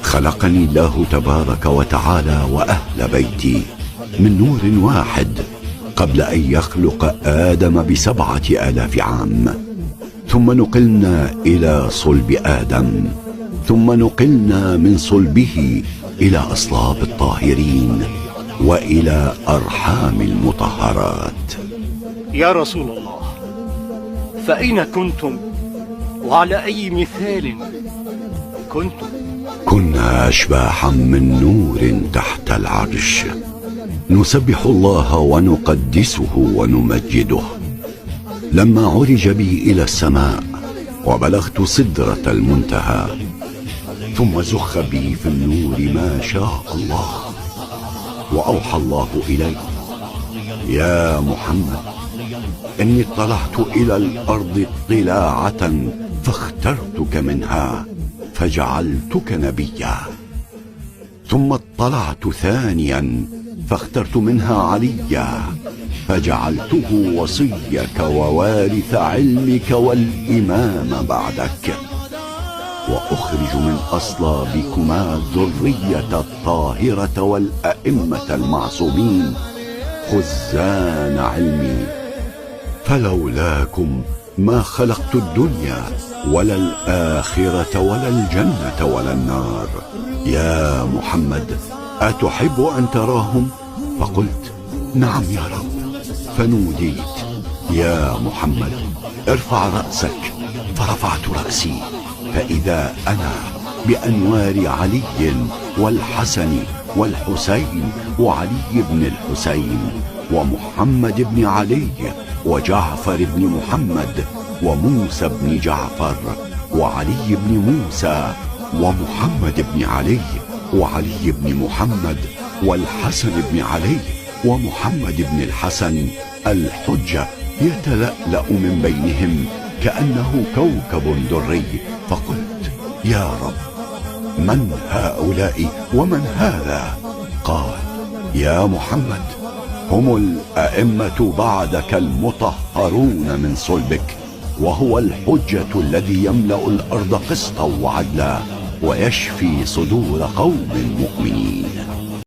خلقني الله تبارك وتعالى وأهل بيتي من نور واحد قبل أن يخلق آدم ب7,000 عام، ثم نقلنا إلى صلب آدم، ثم نقلنا من صلبه إلى أصلاب الطاهرين وإلى أرحام المطهرات. يا رسول الله، فأين كنتم وعلى أي مثال كنتم؟ كنا أشباحا من نور تحت العرش، نسبح الله ونقدسه ونمجده. لما عرج بي إلى السماء وبلغت سدرة المنتهى، ثم زخ بي في النور ما شاء الله، وأوحى الله إلي: يا محمد، إني اطلعت إلى الأرض اطلاعة فاخترتك منها فجعلتك نبيا، ثم اطلعت ثانيا فاخترت منها عليا فجعلته وصيك ووارث علمك والإمام بعدك، وأخرج من أصلابكما الذرية الطاهرة والأئمة المعصومين خزان علمي، فلولاكم ما خلقت الدنيا ولا الآخرة ولا الجنة ولا النار. يا محمد، أتحب أن تراهم؟ فقلت: نعم يا رب. فنوديت: يا محمد، ارفع رأسك. فرفعت رأسي فإذا أنا بأنوار علي والحسن والحسين وعلي بن الحسين ومحمد بن علي وجعفر بن محمد وموسى بن جعفر وعلي بن موسى ومحمد بن علي وعلي بن محمد والحسن بن علي ومحمد بن الحسن، الحجة يتلألأ من بينهم كأنه كوكب دري. فقلت: يا رب، من هؤلاء ومن هذا؟ قال: يا محمد، هم الأئمة بعدك المطهرون من صلبك، وهو الحجة الذي يملأ الأرض قسطا وعدلا ويشفي صدور قوم مؤمنين.